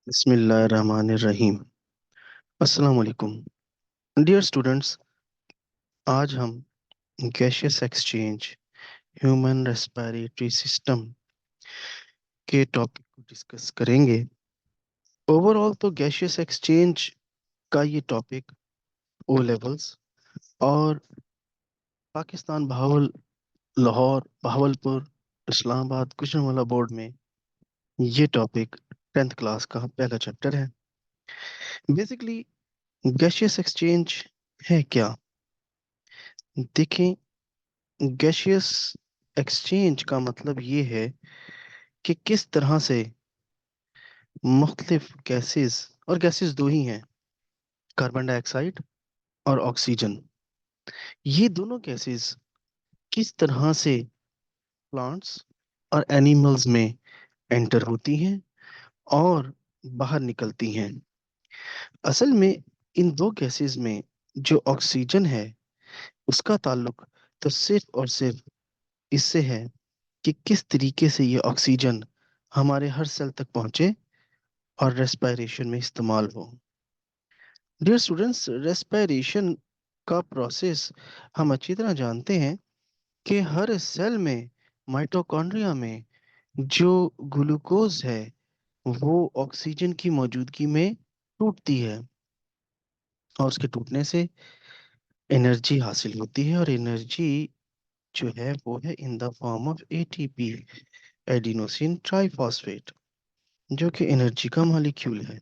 बिस्मिल्लाहिर्रहमानिर्रहीम। अस्सलाम वालेकुम। डियर स्टूडेंट्स, आज हम gaseous exchange human respiratory system के टॉपिक को डिस्कस करेंगे। ओवरऑल तो गैसियस एक्सचेंज का ये टॉपिक ओ लेवल्स और पाकिस्तान लाहौर, बहावलपुर, इस्लामाबाद, गुजरांवाला बोर्ड में ये टॉपिक 10th क्लास का पहला चैप्टर है। बेसिकली गैसियस एक्सचेंज है क्या? देखें, गैसियस एक्सचेंज का मतलब ये है कि किस तरह से मुख्तलिफ गैसेस, और गैसेस दो ही हैं, कार्बन डाइऑक्साइड और ऑक्सीजन। ये दोनों गैसेस किस तरह से प्लांट्स और एनिमल्स में एंटर होती हैं और बाहर निकलती हैं। असल में इन दो गैसेस में जो ऑक्सीजन है उसका ताल्लुक तो सिर्फ और सिर्फ इससे है कि किस तरीके से ये ऑक्सीजन हमारे हर सेल तक पहुंचे और रेस्पिरेशन में इस्तेमाल हो। डियर स्टूडेंट्स, रेस्पिरेशन का प्रोसेस हम अच्छी तरह जानते हैं कि हर सेल में, माइटोकॉन्ड्रिया में जो ग्लूकोज है वो ऑक्सीजन की मौजूदगी में टूटती है और उसके टूटने से एनर्जी हासिल होती है, और एनर्जी जो है वो है in the form of ATP, adenosine triphosphate, जो कि एनर्जी का मॉलिक्यूल है।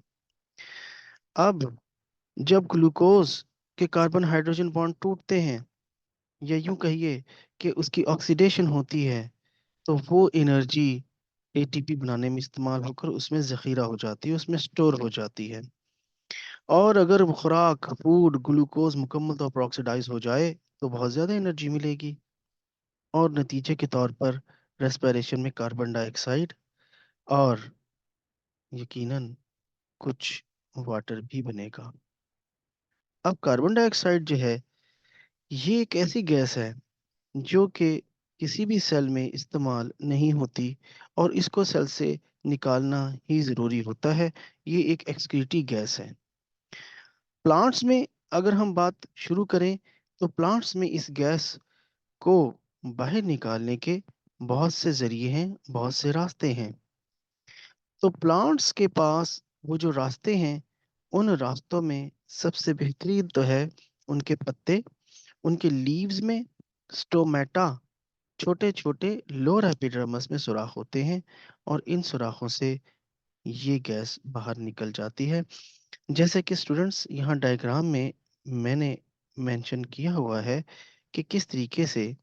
अब जब ग्लूकोज के कार्बन हाइड्रोजन बॉन्ड टूटते हैं, या यूं कहिए कि उसकी ऑक्सीडेशन होती है, तो वो एनर्जी एटीपी बनाने में इस्तेमाल होकर उसमें ज़ख़ीरा हो जाती है, उसमें स्टोर हो जाती है। और अगर खुराक, फूड, ग्लूकोज मुकम्मल तौर पर ऑक्सीडाइज हो जाए तो बहुत ज़्यादा एनर्जी मिलेगी, और नतीजे के तौर पर रेस्पिरेशन में कार्बन डाइऑक्साइड और यकीनन कुछ वाटर भी बनेगा। अब कार्बन डाइऑक्साइड जो है ये एक ऐसी गैस है जो कि किसी भी सेल में इस्तेमाल नहीं होती, और इसको सेल से निकालना ही ज़रूरी होता है। ये एक एक्सक्रीटरी गैस है। प्लांट्स में अगर हम बात शुरू करें तो प्लांट्स में इस गैस को बाहर निकालने के बहुत से ज़रिए हैं, बहुत से रास्ते हैं। तो प्लांट्स के पास वो जो रास्ते हैं, उन रास्तों में सबसे बेहतरीन तो है उनके पत्ते। उनके लीव्स में स्टोमेटा, छोटे छोटे लोअर एपिडर्मिस में सुराख होते हैं, और इन सुराखों से ये गैस बाहर निकल जाती है। जैसे कि स्टूडेंट्स यहाँ डायग्राम में मैंने मेंशन किया हुआ है कि किस तरीके से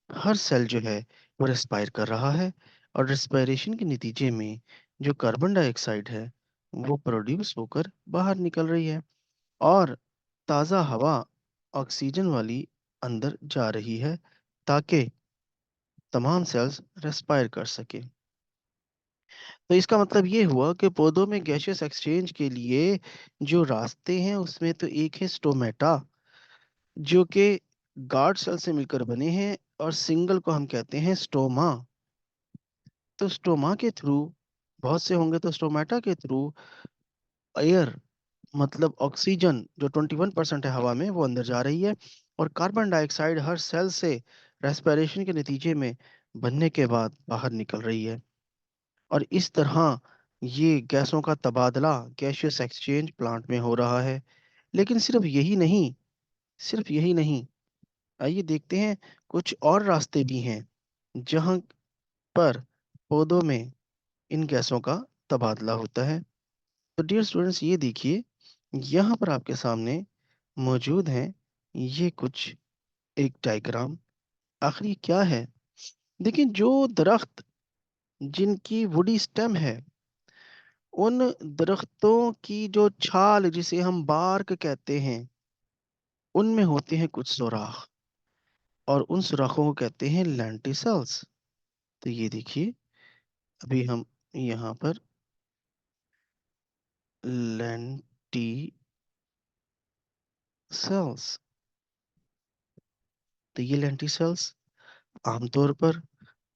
हर सेल जो है वो रेस्पायर कर रहा है, और रेस्पिरेशन के नतीजे में जो कार्बन डाइऑक्साइड है वो प्रोड्यूस होकर बाहर निकल रही है, और ताज़ा हवा ऑक्सीजन वाली अंदर जा रही है, ताकि तमाम सेल्स रेस्पायर कर सके। तो इसका मतलब ये हुआ कि पौधों में गैसियस एक्सचेंज के लिए जो रास्ते हैं उसमें तो एक है स्टोमेटा, जो कि गार्ड सेल से मिलकर बने हैं, और सिंगल को हम कहते हैं स्टोमा। तो स्टोमा के थ्रू, बहुत से होंगे तो स्टोमेटा के थ्रू एयर, मतलब ऑक्सीजन जो 21% है हवा में, वो अंदर जा रही है, और कार्बन डाइऑक्साइड हर सेल से रेस्पिरेशन के नतीजे में बनने के बाद बाहर निकल रही है। और इस तरह ये गैसों का तबादला, गैसियस एक्सचेंज प्लांट में हो रहा है। लेकिन सिर्फ यही नहीं, आइए देखते हैं कुछ और रास्ते भी हैं जहां पर पौधों में इन गैसों का तबादला होता है। तो डियर स्टूडेंट्स, ये देखिए, यहाँ पर आपके सामने मौजूद हैं ये कुछ एक डायग्राम। आखिर ये क्या है? देखिए, जो दरख्त जिनकी वुडी स्टेम है, उन दरख्तों की जो छाल, जिसे हम बार्क कहते हैं, उनमें होते हैं कुछ सुराख, और उन सुराखों को कहते हैं लेंटिसल्स। तो ये देखिए, अभी हम यहाँ पर लेंटिसल्स, तो ये लेंटिसल्स आमतौर पर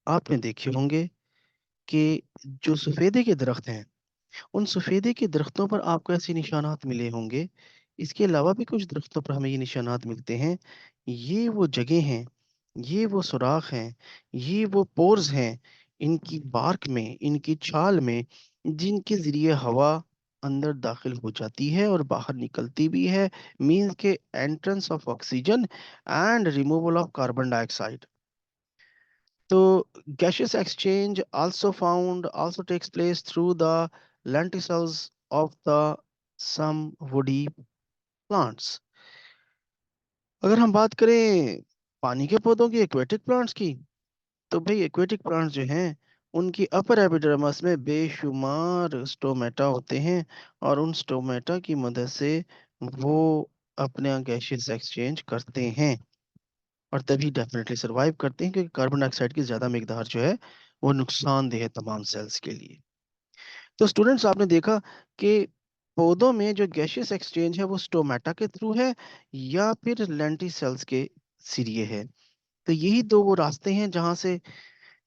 आपने देखे होंगे कि जो सफेदे के दरख्त हैं उन सफेदे के दरख्तों पर आपको ऐसे निशानात मिले होंगे। इसके अलावा भी कुछ दरख्तों पर हमें ये निशानात मिलते हैं। ये वो जगह हैं, ये वो सुराख हैं, ये वो पोर्स हैं इनकी बार्क में, इनकी छाल में, जिनके जरिए हवा अंदर दाखिल हो जाती है और बाहर निकलती भी है। मीन्स के entrance of oxygen and removal of carbon dioxide. So gaseous exchange also takes place through the lenticels of the some woody plants. अगर हम बात करें पानी के पौधों की, एक्वेटिक प्लांट्स की, तो भाई एक्वेटिक प्लांट्स जो हैं उनकी अपर एपिडर्मिस में बेशुमार स्टोमेटा होते हैं, और उन स्टोमेटा की मदद से वो अपने गैसेस एक्सचेंज करते हैं और तभी डेफिनेटली सरवाइव करते हैं, क्योंकि कार्बन डाइऑक्साइड की ज़्यादा मिकदार जो है वो नुकसानदेह है तमाम सेल्स के लिए। तो स्टूडेंट्स, आपने देखा कि पौधों में जो गैसियस एक्सचेंज है वो स्टोमेटा के थ्रू है या फिर लेंटी सेल्स के जरिए है। तो यही दो वो रास्ते हैं जहां से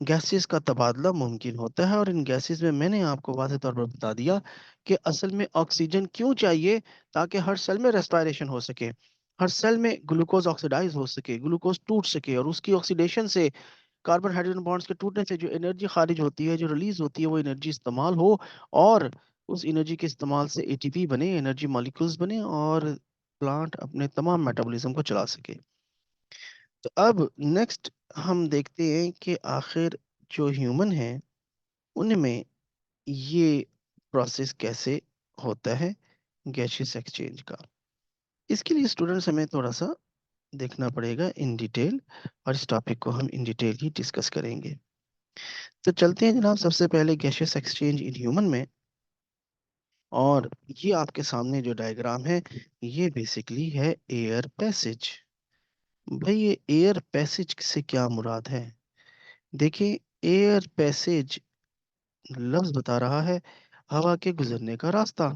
गैसेस का तबादला मुमकिन होता है। और इन गैसेस में मैंने आपको वाज़ेह तौर पर बता दिया कि असल में ऑक्सीजन क्यों चाहिए, ताकि हर सेल में रेस्पिरेशन हो सके, हर सेल में ग्लूकोज ऑक्सीडाइज हो सके, ग्लूकोज टूट सके, और उसकी ऑक्सीडेशन से, कार्बन हाइड्रोजन बॉन्ड्स के टूटने से जो एनर्जी खारिज होती है, जो रिलीज होती है, वो एनर्जी इस्तेमाल हो, और उस एनर्जी के इस्तेमाल से एटीपी बने, एनर्जी मॉलिक्यूल्स बने, और प्लांट अपने तमाम मेटाबॉलिज्म को चला सके। तो अब नेक्स्ट हम देखते हैं कि आखिर जो ह्यूमन है उनमें ये प्रोसेस कैसे होता है गैसियस एक्सचेंज का। इसके लिए स्टूडेंट्स हमें थोड़ा सा देखना पड़ेगा इन डिटेल, और इस टॉपिक को हम इन डिटेल ही डिस्कस करेंगे। तो चलते हैं जनाब सबसे पहले गैसियस एक्सचेंज इन ह्यूमन में। और ये आपके सामने जो डायग्राम है ये बेसिकली है एयर पैसेज। भाई ये एयर पैसेज से क्या मुराद है? देखिए, एयर पैसेज लफ्ज बता रहा है हवा के गुजरने का रास्ता।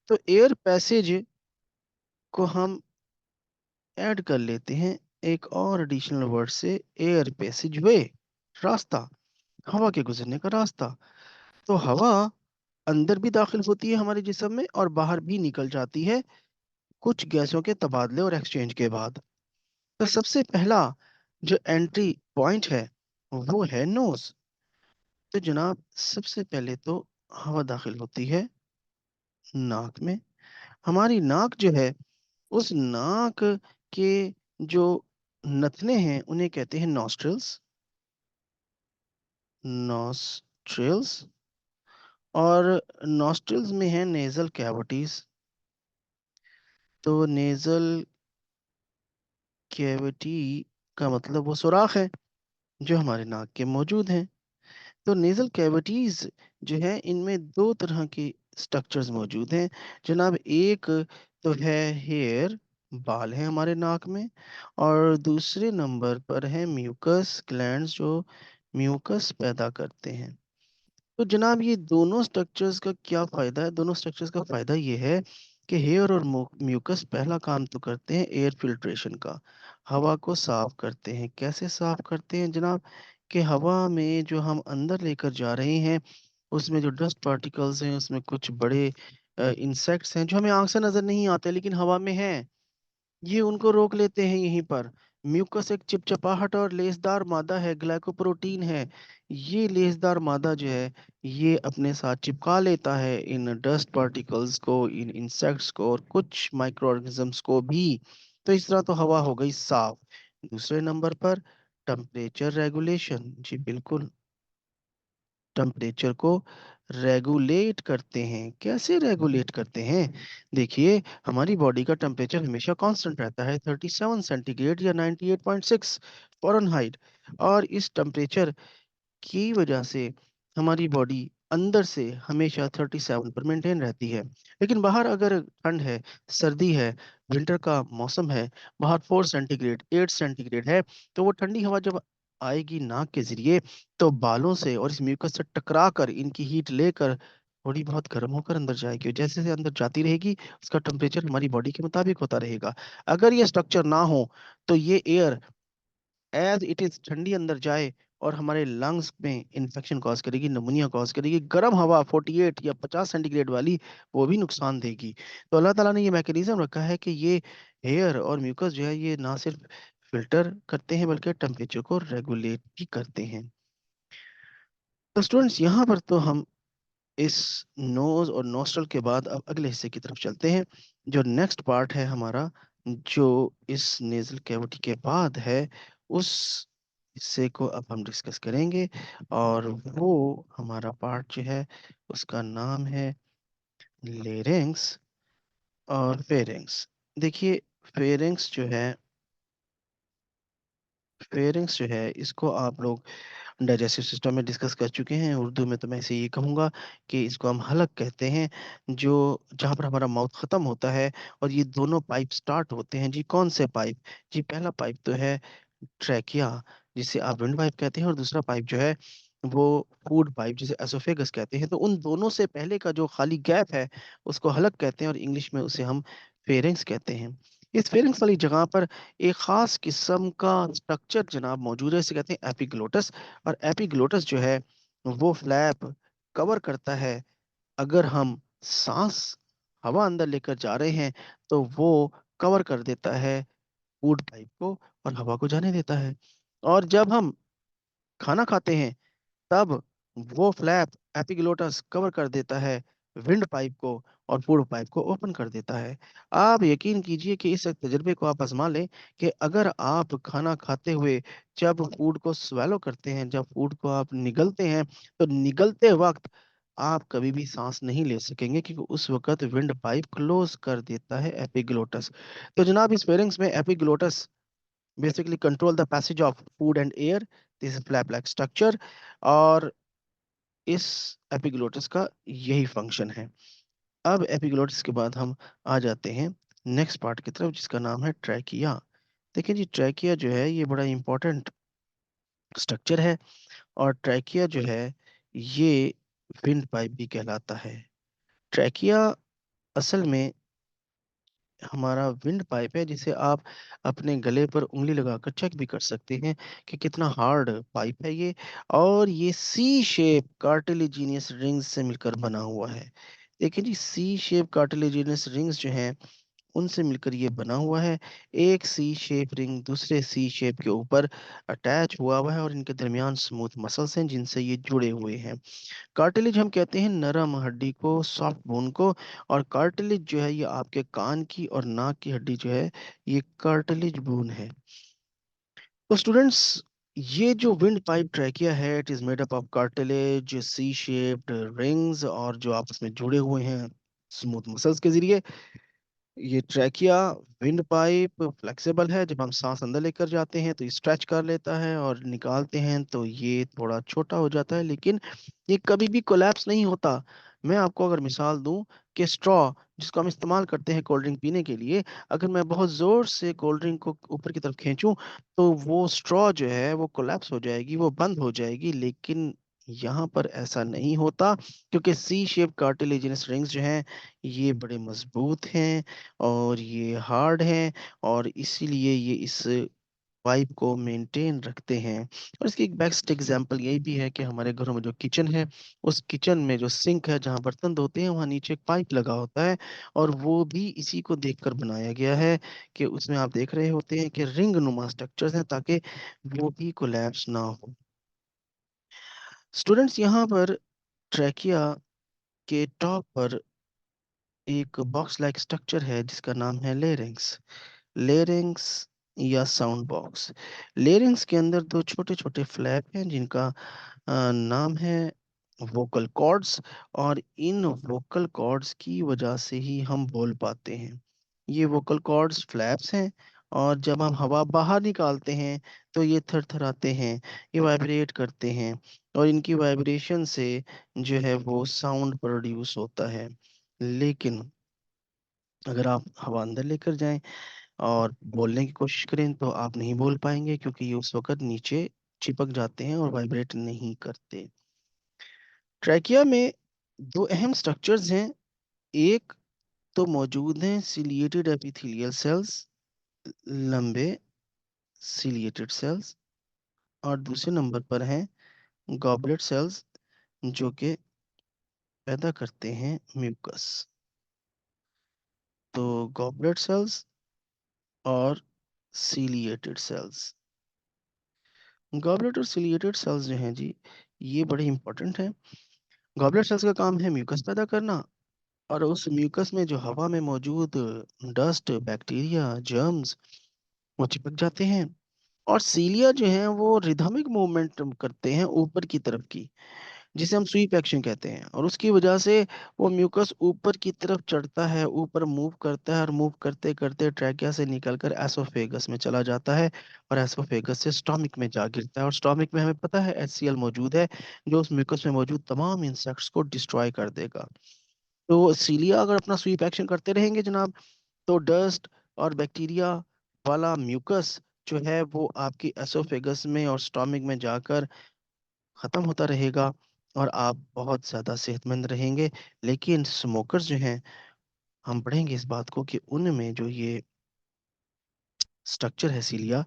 तो एयर पैसेज को हम ऐड कर लेते हैं एक और एडिशनल वर्ड से, एयर पैसेज वे, रास्ता, हवा के गुजरने का रास्ता। तो हवा अंदर भी दाखिल होती है हमारे जिस्म में और बाहर भी निकल जाती है कुछ गैसों के तबादले और एक्सचेंज के बाद। तो सबसे पहला जो एंट्री पॉइंट है वो है नोज। तो जनाब सबसे पहले तो हवा दाखिल होती है नाक में। हमारी नाक जो है, उस नाक के जो नथने हैं उन्हें कहते हैं नॉस्ट्रल्स, नॉस्ट्रल्स। और नॉस्ट्रल्स में है नेजल कैविटीज। तो नेजल कैविटी का मतलब वो सुराख है जो हमारे नाक के मौजूद हैं। तो नेजल कैविटीज जो है इनमें दो तरह की स्ट्रक्चर्स मौजूद हैं जनाब। एक तो है हेयर, बाल है हमारे नाक में, और दूसरे नंबर पर है म्यूकस ग्लैंड्स जो म्यूकस पैदा करते हैं। तो जनाब ये दोनों स्ट्रक्चर्स का क्या फ़ायदा है? दोनों स्ट्रक्चर्स का फ़ायदा ये है कि हेयर और म्यूकस पहला काम तो करते हैं एयर फिल्ट्रेशन का, हवा को साफ करते हैं। कैसे साफ करते हैं जनाब? कि हवा में जो हम अंदर लेकर जा रहे हैं उसमें जो डस्ट पार्टिकल्स हैं, उसमें कुछ बड़े इंसेक्ट्स हैं जो हमें आंख से नज़र नहीं आते लेकिन हवा में हैं, ये उनको रोक लेते हैं यहीं पर। म्यूकस एक चिपचिपाहट और लेसदार मादा है, ग्लाइकोप्रोटीन है। ये लेसदार मादा जो है ये अपने साथ चिपका लेता है इन डस्ट पार्टिकल्स को, इन इंसेक्ट्स को और कुछ माइक्रो ऑर्गेनिजम्स को भी। तो इस तरह तो हवा हो गई साफ। दूसरे नंबर पर टेम्परेचर रेगुलेशन, जी बिल्कुल, टेम्परेचर को रेगुलेट करते हैं। कैसे रेगुलेट करते हैं? देखिए, हमारी बॉडी का टेम्परेचर हमेशा कांस्टेंट रहता है 37 सेंटीग्रेड या 98.6 फ़ारेनहाइट। और इस टेम्परेचर की वजह से हमारी बॉडी अंदर से हमेशा 37 पर मेंटेन रहती है। लेकिन बाहर अगर ठंड है, सर्दी है, विंटर का मौसम है, बाहर 4 सेंटीग्रेड 8 सेंटीग्रेड है, तो वो ठंडी हवा जब आएगी नाक के जरिए तो बालों से और इस म्यूकस से टकरा कर इनकी हीट लेकर थोड़ी बहुत गर्म होकर अंदर जाएगी, और जैसे जैसे अंदर जाती रहेगी उसका टेम्परेचर हमारी बॉडी के मुताबिक होता रहेगा। अगर ये स्ट्रक्चर ना हो तो ये एयर एज इट इज ठंडी अंदर जाए और हमारे लंग्स में इन्फेक्शन कॉज करेगी, नमूनिया कॉज करेगी। गर्म हवा 48 या 50 सेंटीग्रेड वाली वो भी नुकसान देगी। तो अल्लाह ताला ने ये मैकेनिज्म रखा है कि ये एयर और म्यूकस जो है ये ना सिर्फ फिल्टर करते हैं बल्कि टेम्परेचर को रेगुलेट भी करते हैं। तो स्टूडेंट्स यहाँ पर तो हम इस नोज और नोस्ट्रल के बाद अब अगले हिस्से की तरफ चलते हैं। जो नेक्स्ट पार्ट है हमारा, जो इस नेजल कैविटी के बाद है, उस हिस्से को अब हम डिस्कस करेंगे। और वो हमारा पार्ट जो है उसका नाम है लेरिंग्स और फेरिंग्स। देखिए, फेरिंग्स जो है फेरिंग्स जो है इसको आप लोग डाइजेस्टिव सिस्टम में डिस्कस कर चुके हैं। उर्दू में तो मैं इसे ये कहूँगा कि इसको हम हलक कहते हैं, जो जहाँ पर हमारा माउथ ख़त्म होता है और ये दोनों पाइप स्टार्ट होते हैं। जी कौन से पाइप? जी पहला पाइप तो है ट्रैकिया, जिसे आप विंड पाइप कहते हैं, और दूसरा पाइप जो है वो फूड पाइप जिसे एसोफेगस कहते हैं। तो उन दोनों से पहले का जो खाली गैप है उसको हलक कहते हैं और इंग्लिश में उसे हम फेरिंग्स कहते हैं। इस फेरिंग्स वाली जगह पर एक खास किस्म का स्ट्रक्चर जनाब मौजूद है, इसे कहते हैं एपिग्लोटस। और एपिग्लोटस जो है वो फ्लैप कवर करता है। अगर हम सांस हवा अंदर लेकर जा रहे हैं तो वो कवर कर देता है फूड पाइप को और हवा को जाने देता है। और जब हम खाना खाते हैं तब वो फ्लैप एपिग्लोटस कवर कर देता है विंड पाइप को और फूड पाइप को ओपन कर देता है। आप यकीन कीजिए कि इस तजुर्बे को आप आजमा लें कि अगर आप खाना खाते हुए जब फूड को स्वेलो करते हैं, जब फूड को आप निगलते हैं, तो निगलते वक्त आप कभी भी सांस नहीं ले सकेंगे क्योंकि उस वक्त विंड पाइप क्लोज कर देता है एपिग्लोटस। तो जनाब इस फेरिंग्स में एपिग्लोटस basically control the passage of food and air. This is flap like structure और इस एपिग्लोटिस का यही फंक्शन है। अब एपिग्लोटिस के बाद हम आ जाते हैं नेक्स्ट पार्ट की तरफ जिसका नाम है ट्रैकिया। देखिए जी, ट्रैकिया जो है ये बड़ा इंपॉर्टेंट स्ट्रक्चर है और ट्रैकिया जो है ये विंड पाइप भी कहलाता है। ट्रैकिया असल में हमारा विंड पाइप है जिसे आप अपने गले पर उंगली लगाकर चेक भी कर सकते हैं कि कितना हार्ड पाइप है ये। और ये सी शेप कार्टिलेजिनियस रिंग्स से मिलकर बना हुआ है। देखिए जी, सी शेप कार्टिलेजिनियस रिंग्स जो हैं उनसे मिलकर ये बना हुआ है। एक सी शेप रिंग दूसरे सी शेप के ऊपर अटैच हुआ है और इनके दरमियान स्मूथ मसल्स हैं जिनसे ये जुड़े हुए हैं। कार्टिलेज हम कहते हैं नरम हड्डी को, सॉफ्ट बोन को। और कार्टिलेज जो है ये आपके कान की और नाक की हड्डी जो है ये कार्टिलेज बोन है। तो स्टूडेंट्स, ये जो विंड पाइप ट्रैकिया है it is made up of cartilage, C shaped rings और जो आपस में जुड़े हुए हैं स्मूथ मसल्स के जरिए। ये ट्रैकिया विंड पाइप फ्लेक्सिबल है। जब हम सांस अंदर लेकर जाते हैं तो ये स्ट्रेच कर लेता है और निकालते हैं तो ये थोड़ा छोटा हो जाता है, लेकिन ये कभी भी कोलैप्स नहीं होता। मैं आपको अगर मिसाल दूं कि स्ट्रॉ जिसको हम इस्तेमाल करते हैं कोल्ड ड्रिंक पीने के लिए, अगर मैं बहुत जोर से कोल्ड ड्रिंक को ऊपर की तरफ खींचूं तो वो स्ट्रॉ जो है वो कोलैप्स हो जाएगी, वो बंद हो जाएगी। लेकिन यहाँ पर ऐसा नहीं होता क्योंकि सी शेप कार्टिलेजिनस रिंग्स जो हैं ये बड़े मजबूत हैं और ये हार्ड हैं और इसीलिए ये इस वाइब को मेंटेन रखते हैं। और इसकी एक बेस्ट एग्जांपल यही भी है कि हमारे घरों में जो किचन है उस किचन में जो सिंक है जहाँ बर्तन धोते हैं वहाँ नीचे एक पाइप लगा होता है और वो भी इसी को देखकर बनाया गया है कि उसमें आप देख रहे होते हैं कि रिंग नुमा स्ट्रक्चर्स हैं ताकि वो भी कोलैप्स ना हो। स्टूडेंट्स, यहाँ पर ट्रैकिया के टॉप पर एक बॉक्स लाइक स्ट्रक्चर है जिसका नाम है लेरिंग्स। लेरिंग्स या साउंड बॉक्स। लेरिंग्स के अंदर दो छोटे छोटे फ्लैप हैं जिनका नाम है वोकल कॉर्ड्स। और इन वोकल कॉर्ड्स की वजह से ही हम बोल पाते हैं। ये वोकल कॉर्ड्स फ्लैप्स हैं और जब हम हवा बाहर निकालते हैं तो ये थरथराते हैं, ये वाइब्रेट करते हैं और इनकी वाइब्रेशन से जो है वो साउंड प्रोड्यूस होता है। लेकिन अगर आप हवा अंदर लेकर जाएं और बोलने की कोशिश करें तो आप नहीं बोल पाएंगे क्योंकि ये उस वक्त नीचे चिपक जाते हैं और वाइब्रेट नहीं करते। ट्रैकिया में दो अहम स्ट्रक्चर्स हैं। एक तो मौजूद हैं सिलिएटेड एपिथेलियल सेल्स, लंबे सिलिएटेड सेल्स। और दूसरे नंबर पर हैं गॉबलेट सेल्स, जो कि पैदा करते हैं म्यूकस। तो गॉबलेट सेल्स और सीलिएटेड सेल्स, गॉबलेट और सीलिएटेड सेल्स जो हैं जी, ये बड़े इंपॉर्टेंट हैं। गॉबलेट सेल्स का काम है म्यूकस पैदा करना, और उस म्यूकस में जो हवा में मौजूद डस्ट, बैक्टीरिया, जर्म्स, वो चिपक जाते हैं। और सीलिया जो है वो रिदमिक मूवमेंट करते हैं ऊपर की तरफ की, जिसे हम स्वीप एक्शन कहते हैं, और उसकी वजह से वो म्यूकस ऊपर की तरफ चढ़ता है, ऊपर मूव करता है, और मूव करते करते ट्रैकिया से निकलकर एसोफेगस में चला जाता है, और एसोफेगस से स्टोमिक में जा गिरता है। और स्टोमिक में हमें पता है HCl मौजूद है, जो उस म्यूकस में मौजूद तमाम इंसेक्ट्स को डिस्ट्रॉय कर देगा। तो सीलिया अगर अपना स्वीप एक्शन करते रहेंगे जनाब, तो डस्ट और बैक्टीरिया वाला म्यूकस जो है वो आपकी एसोफेगस में और स्टोमिक में जाकर खत्म होता रहेगा, और आप बहुत ज़्यादा सेहतमंद रहेंगे। लेकिन स्मोकर्स जो हैं, हम पढ़ेंगे इस बात को कि उनमें जो ये स्ट्रक्चर है सीलिया,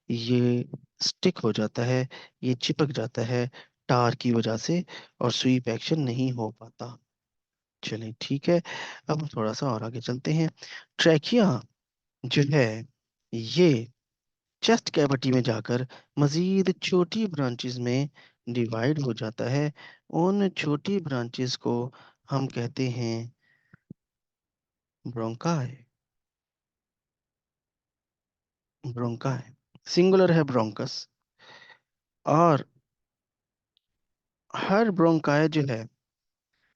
ये स्टिक हो जाता है, ये चिपक जाता है टार की वजह से, और स्वीप एक्शन नहीं हो पाता। चलिए ठीक है, अब हम थोड़ा सा और आगे चलते हैं। ट्रैकिया जो है ये चेस्ट कैविटी में जाकर मजीद छोटी ब्रांचेस में डिवाइड हो जाता है। उन छोटी ब्रांचेस को हम कहते हैं ब्रोंकाई। ब्रोंकाई सिंगुलर है ब्रोंकस। और हर ब्रोंकाई जो है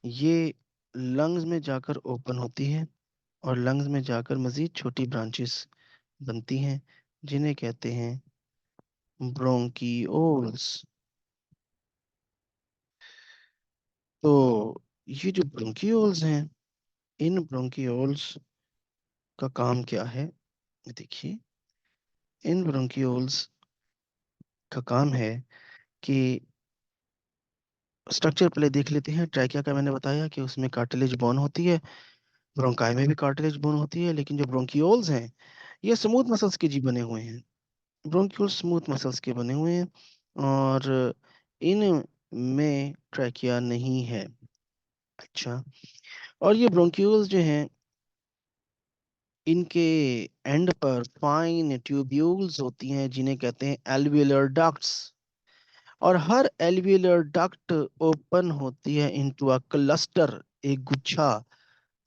ये लंग्स में जाकर ओपन होती है, और लंग्स में जाकर मजीद छोटी ब्रांचेस बनती हैं, जिन्हें कहते हैं ब्रोंकियोल्स। तो ये जो ब्रोंकियोल्स हैं, इन ब्रोंकियोल्स का काम क्या है? देखिए, इन ब्रोंकियोल्स का काम है कि स्ट्रक्चर पहले देख लेते हैं। ट्रैकिया का मैंने बताया कि उसमें कार्टिलेज बोन होती है, ब्रोंकाई में भी कार्टिलेज बोन होती है, लेकिन जो ब्रोंकियोल्स हैं ये स्मूथ मसल्स के जी बने हुए हैं। ब्रोंकियोल्स स्मूथ मसल्स के बने हुए हैं, और इन में ट्रैकिया नहीं है। अच्छा, और ये ब्रोंक्यूल्स जो हैं, इनके एंड पर फाइन ट्यूब्यूल्स होती हैं, जिन्हें कहते हैं एल्वियोलर डक्ट्स। और हर एल्वियोलर डक्ट ओपन होती है इनटू अ क्लस्टर, एक गुच्छा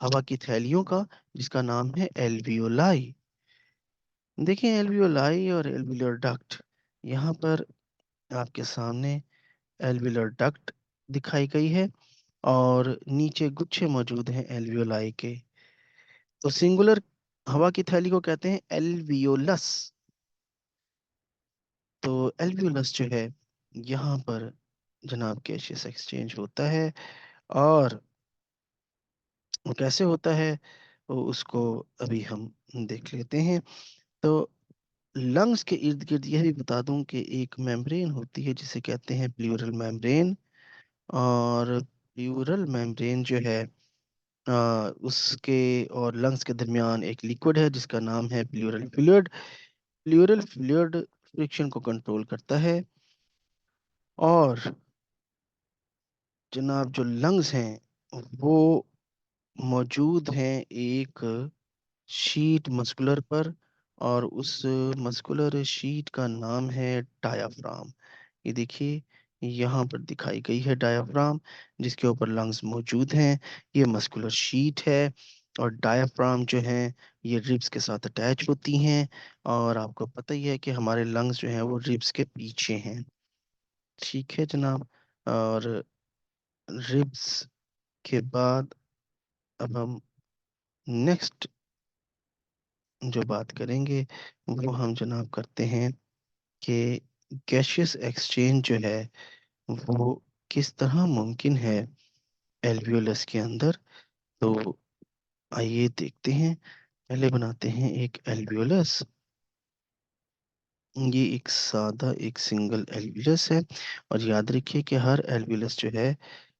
हवा की थैलियों का, जिसका नाम है एल्वियोलाई। देखिए, एल्वियोलाई और एल्वियोलर डक्ट, यहाँ पर आपके सामने एल्वियोलर डक्ट दिखाई गई है, और नीचे गुच्छे मौजूद हैं एल्वियोलाई के। तो सिंगुलर हवा की थैली को कहते हैं एल्वियोलस। तो एल्वियोलस जो है, यहाँ पर जनाब गैसियस एक्सचेंज होता है, और वो कैसे होता है वो उसको अभी हम देख लेते हैं। तो लंग्स के इर्द गिर्द यह भी बता दूं कि एक मेम्ब्रेन होती है, जिसे कहते हैं प्लूरल मेम्ब्रेन। और प्लूरल मेम्ब्रेन जो है, उसके और लंग्स के दरमियान एक लिक्विड है, जिसका नाम है pleural fluid. Pleural fluid friction को कंट्रोल करता है। और जनाब जो लंग्स हैं वो मौजूद हैं एक शीट मस्कुलर पर, और उस मस्कुलर शीट का नाम है डायाफ्राम। ये देखिए, यहाँ पर दिखाई गई है डायाफ्राम, जिसके ऊपर लंग्स मौजूद हैं। ये मस्कुलर शीट है, और डायाफ्राम जो है ये रिब्स के साथ अटैच होती हैं। और आपको पता ही है कि हमारे लंग्स जो हैं वो रिब्स के पीछे हैं। ठीक है जनाब। और रिब्स के बाद अब हम नेक्स्ट जो बात करेंगे वो हम जनाब करते हैं कि गैसियस एक्सचेंज जो है वो किस तरह मुमकिन है एल्वियोलस के अंदर। तो आइए देखते हैं। पहले बनाते हैं एक एल्वियोलस। ये एक सादा एक सिंगल एल्वियोलस है, और याद रखिए कि हर एल्वियोलस जो है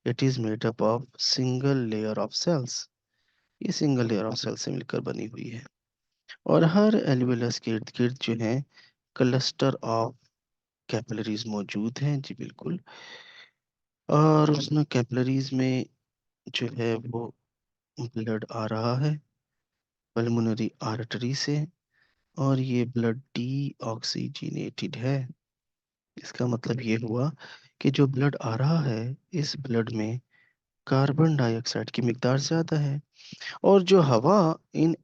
it is made up of single layer of cells. ये सिंगल लेयर ऑफ सेल से मिलकर बनी हुई है। और हर एल्वियोलस के इर्द गिर्द जो है क्लस्टर ऑफ कैपिलरीज मौजूद हैं, जी बिल्कुल। और उसमें कैपिलरीज में जो है वो ब्लड आ रहा है पल्मोनरी आर्टरी से, और ये ब्लड डी ऑक्सीजनेटेड है। इसका मतलब ये हुआ कि जो ब्लड आ रहा है, इस ब्लड में कार्बन डाइऑक्साइड की मिकदार ज्यादा है। और जो हवा इन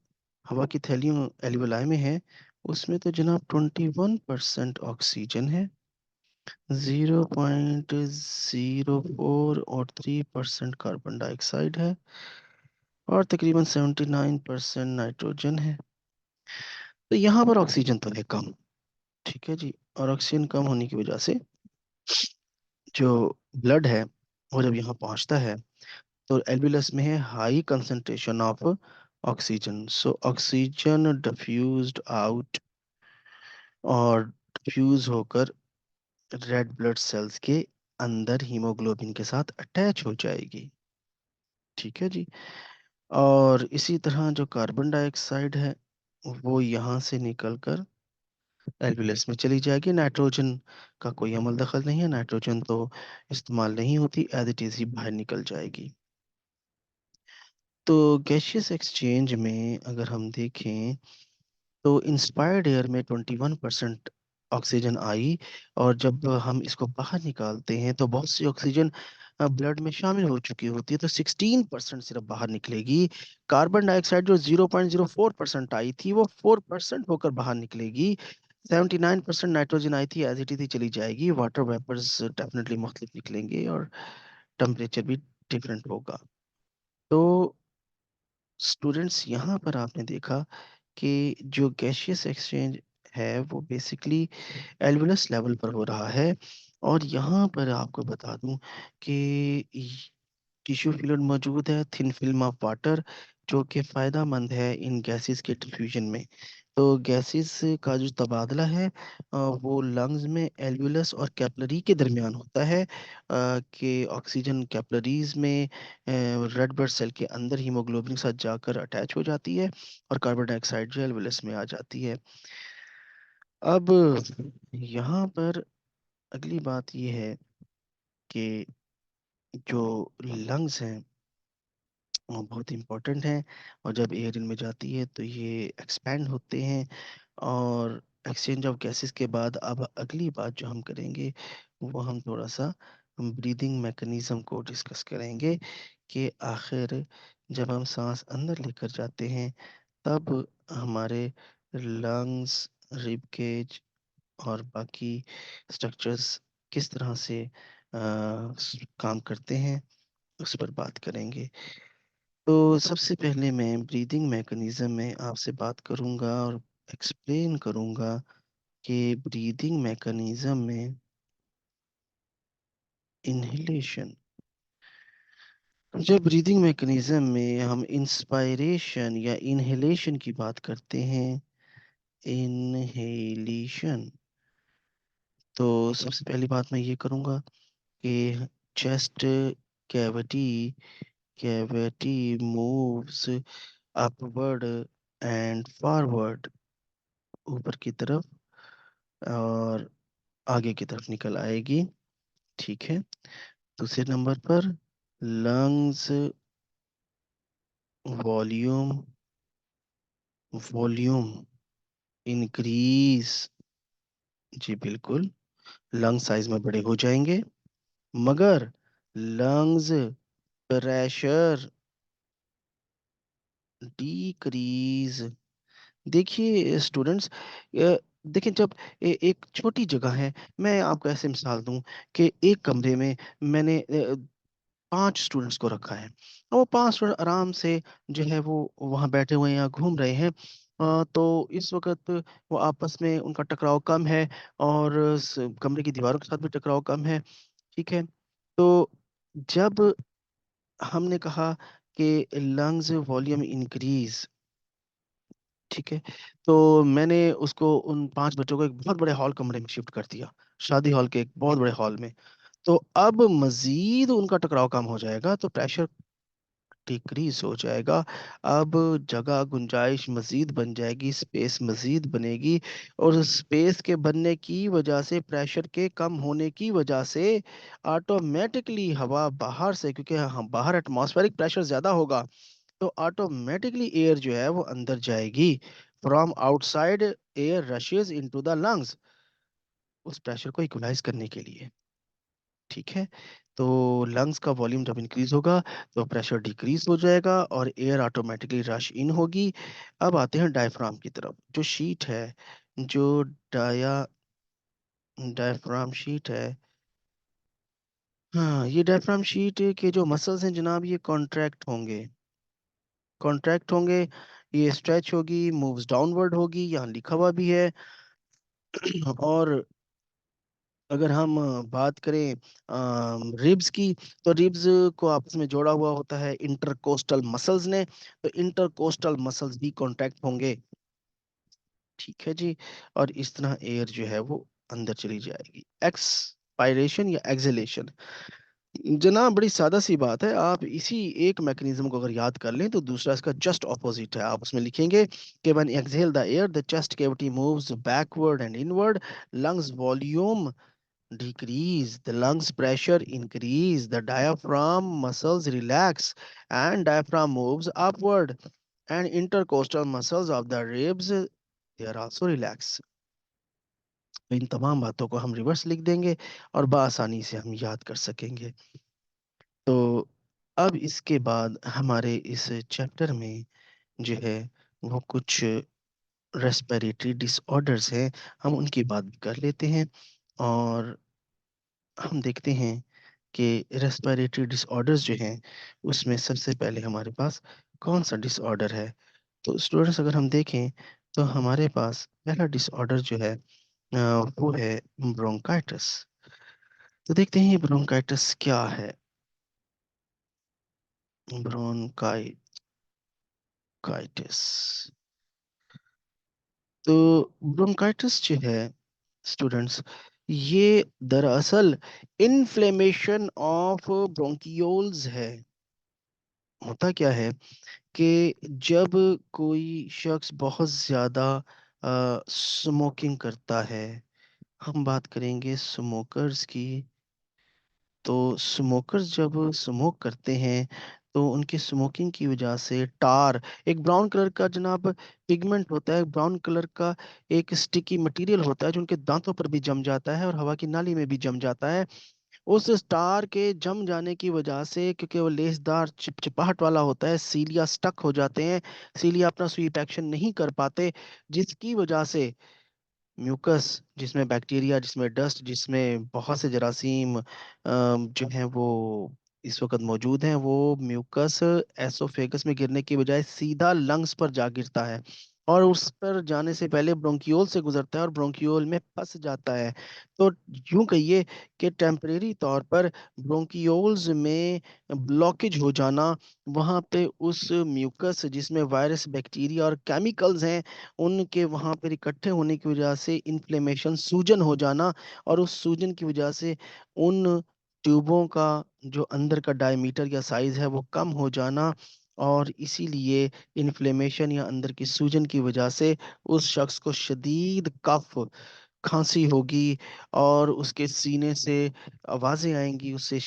हवा की थैलियों एल्वियोलाई में है, उसमें तो जनाब 21% ऑक्सीजन है, 0.04 और 3% कार्बन डाइऑक्साइड है, और तकरीबन 79% नाइट्रोजन है। तो यहाँ पर ऑक्सीजन तो है कम, ठीक है जी। और ऑक्सीजन कम होने की वजह से जो ब्लड है वो जब यहाँ पहुँचता है, तो एल्वियस में है high concentration of oxygen, so oxygen diffused out, और डिफ्यूज होकर रेड ब्लड सेल्स के अंदर हीमोग्लोबिन के साथ अटैच हो जाएगी, ठीक है जी। और इसी तरह जो कार्बन डाइऑक्साइड है वो यहाँ से निकलकर एल्वियस में चली जाएगी। नाइट्रोजन का कोई अमल दखल नहीं है, नाइट्रोजन तो इस्तेमाल नहीं होती, एज इट इज ही बाहर निकल जाएगी। तो गैशियस एक्सचेंज में अगर हम देखें, तो इंस्पायर्ड एयर में 21% ऑक्सीजन आई, और जब हम इसको बाहर निकालते हैं तो बहुत सी ऑक्सीजन ब्लड में शामिल हो चुकी होती है, तो 16% सिर्फ बाहर निकलेगी। कार्बन डाइऑक्साइड जो 0.04% आई थी, वो 4% होकर बाहर निकलेगी। 79% नाइट्रोजन आई थी, एज इट ही चली जाएगी। वाटर वेपर्स डेफिनेटली मुख्तलिफ निकलेंगे, और टेम्परेचर भी डिफरेंट होगा। तो स्टूडेंट्स, यहाँ पर आपने देखा कि जो गैशियस एक्सचेंज है वो बेसिकली एल्वियस लेवल पर हो रहा है। और यहाँ पर आपको बता दूं कि टिश्यू फ्लूइड मौजूद है, थिन फिल्म ऑफ वाटर, जो कि फ़ायदेमंद है इन गैसेस के डिफ्यूजन में। तो गैसेस का जो तबादला है वो लंग्स में एल्वियस और कैपिलरी के दरमियान होता है, कि ऑक्सीजन कैपिलरीज में रेड ब्लड सेल के अंदर हीमोग्लोबिन के साथ जाकर अटैच हो जाती है, और कार्बन डाइऑक्साइड जो एल्वियस में आ जाती है। अब यहाँ पर अगली बात ये है कि जो लंग्स हैं वो बहुत इंपॉर्टेंट हैं, और जब एयर इन में जाती है तो ये एक्सपैंड होते हैं। और एक्सचेंज ऑफ गैसेस के बाद अब अगली बात जो हम करेंगे, वो हम थोड़ा सा ब्रीदिंग मैकेनिज्म को डिस्कस करेंगे, कि आखिर जब हम सांस अंदर लेकर जाते हैं, तब हमारे लंग्स, रिब केज और बाकी स्ट्रक्चर्स किस तरह से काम करते हैं, उस पर बात करेंगे। तो सबसे पहले मैं ब्रीदिंग मैकेनिज्म में आपसे बात करूंगा और एक्सप्लेन करूंगा कि ब्रीदिंग मैकेनिज्म में इनहेलेशन, जब ब्रीदिंग मैकेनिज्म में हम इंस्पायरेशन या इनहेलेशन की बात करते हैं, इनहेलेशन, तो सबसे पहली बात मैं ये करूंगा कि chest cavity cavity moves upward and forward, ऊपर की तरफ और आगे की तरफ निकल आएगी, ठीक है। दूसरे नंबर पर लंग्स वॉल्यूम वॉल्यूम इंक्रीज, जी बिल्कुल, लंग साइज में बड़े हो जाएंगे, मगर लंग्स प्रेशर डिक्रीज। देखिए स्टूडेंट्स, देखिए जब एक छोटी जगह है, मैं आपको ऐसे मिसाल दूं कि एक कमरे में मैंने 5 स्टूडेंट्स को रखा है, और वो 5 स्टूडेंट आराम से जो है वो वहाँ बैठे हुए हैं या घूम रहे हैं। तो इस वक्त वो आपस में उनका टकराव कम है, और कमरे की दीवारों के साथ भी टकराव कम है, ठीक है। तो जब हमने कहा कि लंग्स वॉल्यूम इंक्रीज, ठीक है, तो मैंने उसको उन 5 बच्चों को एक बहुत बड़े हॉल कमरे में शिफ्ट कर दिया, शादी हॉल के एक बहुत बड़े हॉल में। तो अब मजीद उनका टकराव कम हो जाएगा, तो प्रेशर डिक्रीज हो जाएगा। अब जगह गुंजाइश मजीद बन जाएगी, स्पेस मजीद बनेगी, और स्पेस के बनने की वजह से, प्रेशर के कम होने की वजह से ऑटोमेटिकली हवा बाहर से, क्योंकि हम बाहर एटमॉस्फेरिक प्रेशर ज्यादा होगा, तो ऑटोमेटिकली एयर जो है वो अंदर जाएगी। From outside air rushes into the lungs, उस प्रेशर को इक्वलाइज करने के लिए। ठीक है। तो लंग्स का वॉल्यूम जब इंक्रीज होगा तो प्रेशर डिक्रीज हो जाएगा और एयर ऑटोमेटिकली रश इन होगी। अब आते हैं डायफ्राम की तरफ। जो शीट है, जो डाया डायफ्राम शीट है, हाँ, ये डायफ्राम शीट के जो मसल्स हैं जनाब, ये कॉन्ट्रैक्ट होंगे, ये स्ट्रेच होगी, मूव्स डाउनवर्ड होगी, यहाँ लिखा हुआ भी है। और अगर हम बात करें रिब्स की, तो रिब्स को आपस में जोड़ा हुआ होता है इंटरकोस्टल मसल्स ने, तो इंटरकोस्टल मसल्स भी कॉन्ट्रैक्ट होंगे। ठीक है जी। और इस तरह एयर जो है वो अंदर चली जाएगी। एक्सपायरेशन या एक्सलेशन, जनाब बड़ी सादा सी बात है। आप इसी एक मैकेनिज्म को अगर याद कर लें तो दूसरा इसका जस्ट ऑपोजिट है। आप उसमें लिखेंगे कि when exhale the air the chest cavity moves backward and inward, lungs volume decrease, the lungs pressure increase, the diaphragm muscles relax, and diaphragm moves upward, and intercostal muscles of the ribs they are also relax। इन तमाम बातों को हम reverse लिख देंगे और बआसानी से हम याद कर सकेंगे। तो अब इसके बाद हमारे इस चैप्टर में जो है वो कुछ रेस्पिरेटरी डिसऑर्डर्स हैं, हम उनकी बात भी कर लेते हैं। और हम देखते हैं कि रेस्पिरेटरी डिसऑर्डर्स जो हैं उसमें सबसे पहले हमारे पास कौन सा डिसऑर्डर है। तो स्टूडेंट्स अगर हम देखें तो हमारे पास पहला डिसऑर्डर जो है वो है ब्रोंकाइटिस। तो देखते हैं ये ब्रोंकाइटिस क्या है। ब्रोंकाइटिस, तो ब्रोंकाइटिस जो है स्टूडेंट्स, ये दरअसल इन्फ्लेमेशन ऑफ ब्रोंकियोल्स है। होता क्या है कि जब कोई शख्स बहुत ज़्यादा स्मोकिंग करता है, हम बात करेंगे स्मोकर्स की, तो स्मोकर्स जब स्मोक करते हैं तो उनकी स्मोकिंग की वजह से टार, एक ब्राउन कलर का जनाब पिगमेंट होता है, ब्राउन कलर का एक स्टिकी मटेरियल होता है जो उनके दांतों पर भी जम जाता है और हवा की नाली में भी जम जाता है। उस स्टार के जम जाने की वजह से, क्योंकि वो लेसदार चिपचिपाहट वाला होता है, सीलिया स्टक हो जाते हैं, सीलिया अपना स्वीप एक्शन नहीं कर पाते, जिसकी वजह से म्यूकस, जिसमें बैक्टीरिया, जिसमें डस्ट, जिसमें बहुत से जरासीम जो हैं वो इस वक्त मौजूद हैं, वो म्यूकस एसोफेगस में गिरने की बजाय सीधा लंग्स पर जा गिरता है और उस पर जाने से पहले ब्रोंकियोल से गुजरता है और ब्रोंकियोल में फंस जाता है। तो यूं कहिए कि टेम्परेरी तौर पर ब्रोंकियोल्स में ब्लॉकेज हो जाना, वहाँ पे उस म्यूकस जिसमें वायरस, बैक्टीरिया और केमिकल्स हैं, उनके वहाँ पर इकट्ठे होने की वजह से इन्फ्लेमेशन, सूजन हो जाना, और उस सूजन की वजह से उन ट्यूबों का जो अंदर का डायमीटर या साइज है वो कम हो जाना, और इसीलिए इन्फ्लेमेशन या अंदर की सूजन की वजह से उस शख्स को शदीद कफ, खांसी होगी और उसके सीने से आवाज़ें आएंगी, उससे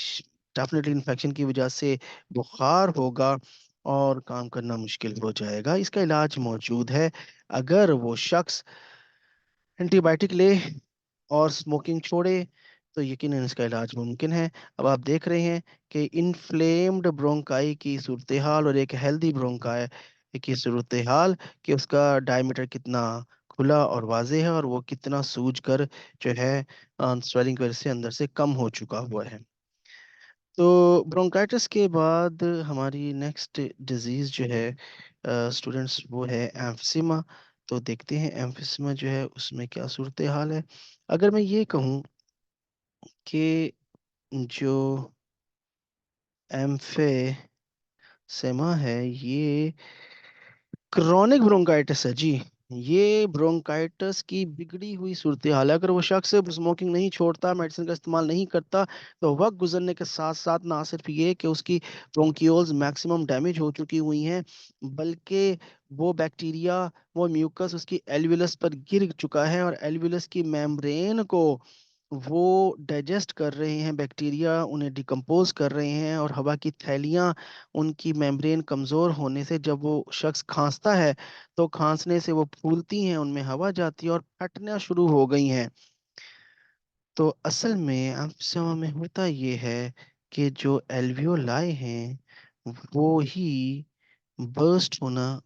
डेफिनेटली इन्फेक्शन की वजह से बुखार होगा और काम करना मुश्किल हो जाएगा। इसका इलाज मौजूद है। अगर वो शख्स एंटीबायोटिक ले और स्मोकिंग छोड़े तो यकीनन इसका इलाज मुमकिन है। अब आप देख रहे हैं कि इन्फ्लेम्ड ब्रोंकाई की सूरत हाल और एक हेल्दी ब्रोंकाई की सूरत हाल, कि उसका डायमीटर कितना खुला और वाज़ेह है और वो कितना सूज कर जो है स्वेलिंग की वजह से अंदर से कम हो चुका हुआ है। तो ब्रोंकाइटिस के बाद हमारी नेक्स्ट डिजीज़ जो है स्टूडेंट्स वो है एम्फिसिमा। तो देखते हैं एम्फिसिमा जो है उसमें क्या सूरत हाल है। अगर मैं ये कहूँ कि जो एम्फिसिमा है ये क्रॉनिक ब्रोंकाइटिस है जी। ये ब्रोंकाइटिस की बिगड़ी हुई सूरत हाल है। अगर वो शख्स स्मोकिंग नहीं छोड़ता, मेडिसिन का इस्तेमाल नहीं करता, तो वक्त गुजरने के साथ साथ ना सिर्फ ये कि उसकी ब्रोंकियोल्स मैक्सिमम डैमेज हो चुकी हुई हैं, बल्कि वो बैक्टीरिया, वो म्यूकस उसकी एल्वियलस पर गिर चुका है, और एल्वियलस की मेम्ब्रेन को वो डाइजेस्ट कर रहे हैं, बैक्टीरिया उन्हें डिकम्पोज कर रहे हैं, और हवा की थैलियाँ, उनकी मेम्ब्रेन कमज़ोर होने से जब वो शख्स खांसता है, तो खांसने से वो फूलती हैं, उनमें हवा जाती है और फटना शुरू हो गई हैं। तो असल में अम्फिसमा में होता ये है कि जो एल्वियोलाई हैं वो ही बर्स्ट होना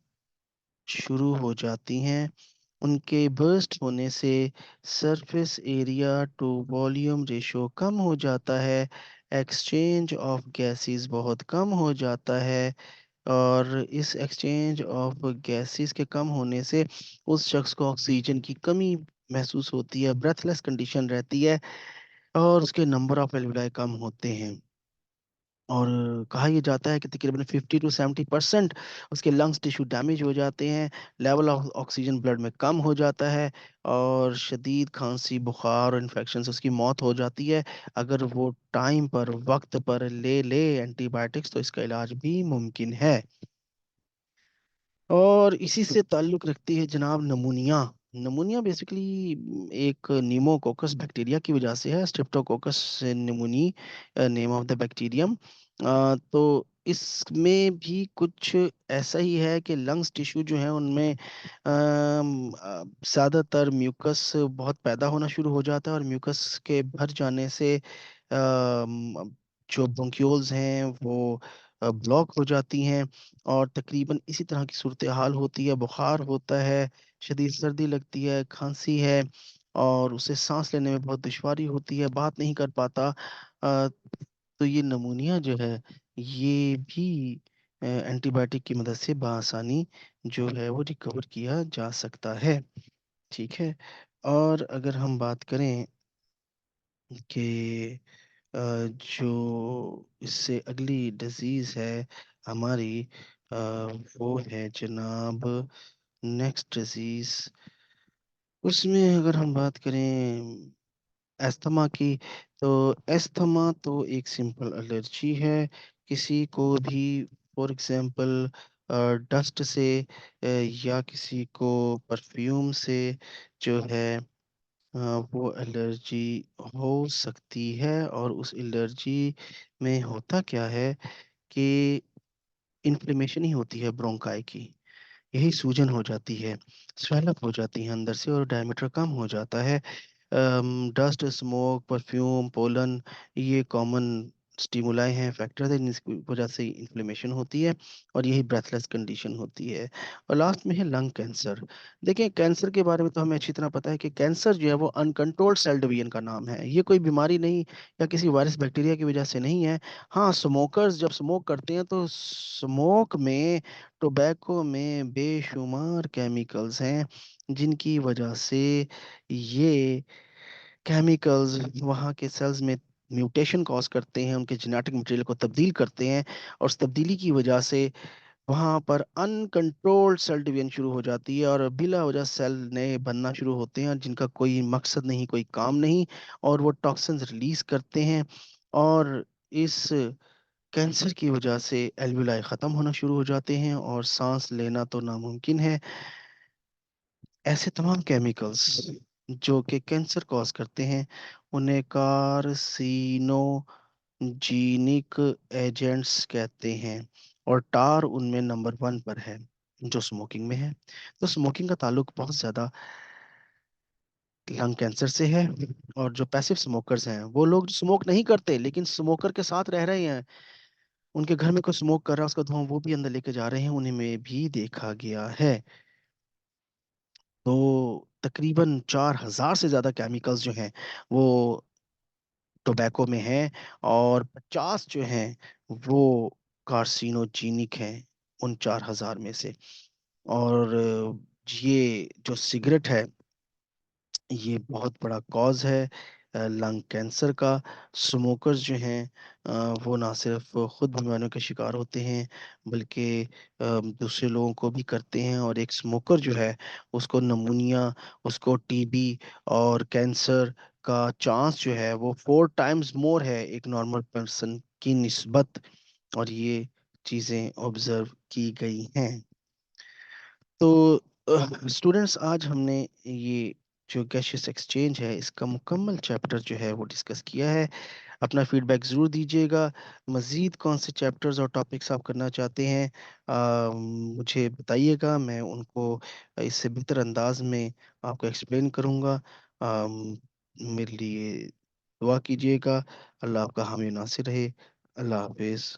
शुरू हो जाती हैं। उनके बर्स्ट होने से surface area to volume ratio कम हो जाता है, एक्सचेंज ऑफ गैसेस बहुत कम हो जाता है, और इस एक्सचेंज ऑफ गैसेस के कम होने से उस शख्स को ऑक्सीजन की कमी महसूस होती है, ब्रेथलेस कंडीशन रहती है, और उसके नंबर ऑफ एल्वियाई कम होते हैं। और कहा यह जाता है कि तकरीबन 50 to 70% उसके लंग्स टिश्यू डैमेज हो जाते हैं, लेवल ऑफ ऑक्सीजन ब्लड में कम हो जाता है, और शदीद खांसी, बुखार और इन्फेक्शन से उसकी मौत हो जाती है। अगर वो टाइम पर, वक्त पर ले ले एंटीबायोटिक्स, तो इसका इलाज भी मुमकिन है। और इसी से ताल्लुक़ रखती है जनाब नमूनिया। नमूनिया बेसिकली एक नीमोकोकस बैक्टीरिया की वजह से है, Streptococcus pneumoniae name of the bacterium. तो इसमें भी कुछ ऐसा ही है कि लंग्स टिश्यू जो है उनमें ज़्यादातर म्यूकस बहुत पैदा होना शुरू हो जाता है, और म्यूकस के भर जाने से जो ब्रोंक्यूल्स हैं वो ब्लॉक हो जाती हैं, और तकरीबन इसी तरह की सूरत हाल होती है। बुखार होता है, शदीद सर्दी लगती है, खांसी है, और उसे सांस लेने में बहुत दुश्वारी होती है, बात नहीं कर पाता। तो ये नमूनिया जो है, ये भी एंटीबायोटिक की मदद से बआसानी जो है वो रिकवर किया जा सकता है। ठीक है। और अगर हम बात करें कि जो इससे अगली डिजीज़ है हमारी, अ, वो है जनाब नेक्स्ट डिजीज़। उसमें अगर हम बात करें अस्थमा की, तो अस्थमा तो एक सिंपल एलर्जी है। किसी को भी फॉर एग्जांपल डस्ट से, या किसी को परफ्यूम से जो है वो एलर्जी हो सकती है। और उस एलर्जी में होता क्या है कि इन्फ्लेमेशन ही होती है ब्रोंकाई की, यही सूजन हो जाती है, स्वेलअप हो जाती है अंदर से, और डायमीटर कम हो जाता है। डस्ट, स्मोक, परफ्यूम, पोलन, ये कॉमन स्टिमुलाई हैं, फैक्टर्स हैं, जिसकी वजह से इन्फ्लेमेशन होती है, और यही ब्रेथलेस कंडीशन होती है। और लास्ट में है लंग कैंसर। देखिए, कैंसर के बारे में तो हमें अच्छी तरह पता है कि कैंसर जो है वो अनकंट्रोल्ड सेल डिवीजन का नाम है। ये कोई बीमारी नहीं या किसी वायरस बैक्टीरिया की वजह से नहीं है। हाँ, स्मोकर्स जब स्मोक करते हैं तो स्मोक में, टोबैको में बेशुमार केमिकल्स हैं, जिनकी वजह से ये केमिकल्स वहाँ के सेल्स में म्यूटेशन कॉज करते हैं, उनके जेनेटिक मटेरियल को तब्दील करते हैं, और उस तब्दीली की वजह से वहाँ पर अनकंट्रोल्ड सेल डिवीजन शुरू हो जाती है, और बिला वजह सेल नए बनना शुरू होते हैं, जिनका कोई मकसद नहीं, कोई काम नहीं, और वो टॉक्सिन्स रिलीज करते हैं। और इस कैंसर की वजह से एल्वियोलाई ख़त्म होना शुरू हो जाते हैं, और सांस लेना तो नामुमकिन है। ऐसे तमाम केमिकल्स जो कि कैंसर कॉज करते हैं, उन्हें कार्सिनोजेनिक एजेंट्स कहते हैं, और टार उनमें नंबर 1 पर है, जो स्मोकिंग में है। तो स्मोकिंग का ताल्लुक बहुत ज़्यादा लंग कैंसर से है। और जो पैसिव स्मोकर्स हैं, वो लोग स्मोक नहीं करते लेकिन स्मोकर के साथ रह रहे हैं, उनके घर में कोई स्मोक कर रहा है, उसका धुआं वो भी अंदर लेके जा रहे हैं, उन्हीं में भी देखा गया है। तो तकरीबन 4,000 से ज़्यादा केमिकल्स जो हैं वो टोबैको में हैं, और 50 जो हैं वो कार्सिनोजेनिक हैं उन 4,000 में से। और ये जो सिगरेट है, ये बहुत बड़ा कॉज है लंग कैंसर का। स्मोकर्स जो हैं वो ना सिर्फ खुद बीमारियों के शिकार होते हैं, बल्कि दूसरे लोगों को भी करते हैं। और एक स्मोकर जो है उसको नमूनिया, उसको टीबी और कैंसर का चांस जो है वो 4 टाइम्स मोर है एक नॉर्मल पर्सन की निस्बत। और ये चीज़ें ऑब्जर्व की गई हैं। तो स्टूडेंट्स, आज हमने ये जो गैसियस एक्सचेंज है इसका मुकम्मल चैप्टर जो है वो डिस्कस किया है। अपना फीडबैक ज़रूर दीजिएगा। मज़ीद कौन से चैप्टर्स और टॉपिक्स आप करना चाहते हैं मुझे बताइएगा, मैं उनको इससे बेहतर अंदाज में आपको एक्सप्लेन करूँगा। मेरे लिए दुआ कीजिएगा। अल्लाह आपका हामी नासिर रहे। अल्लाह हाफिज़।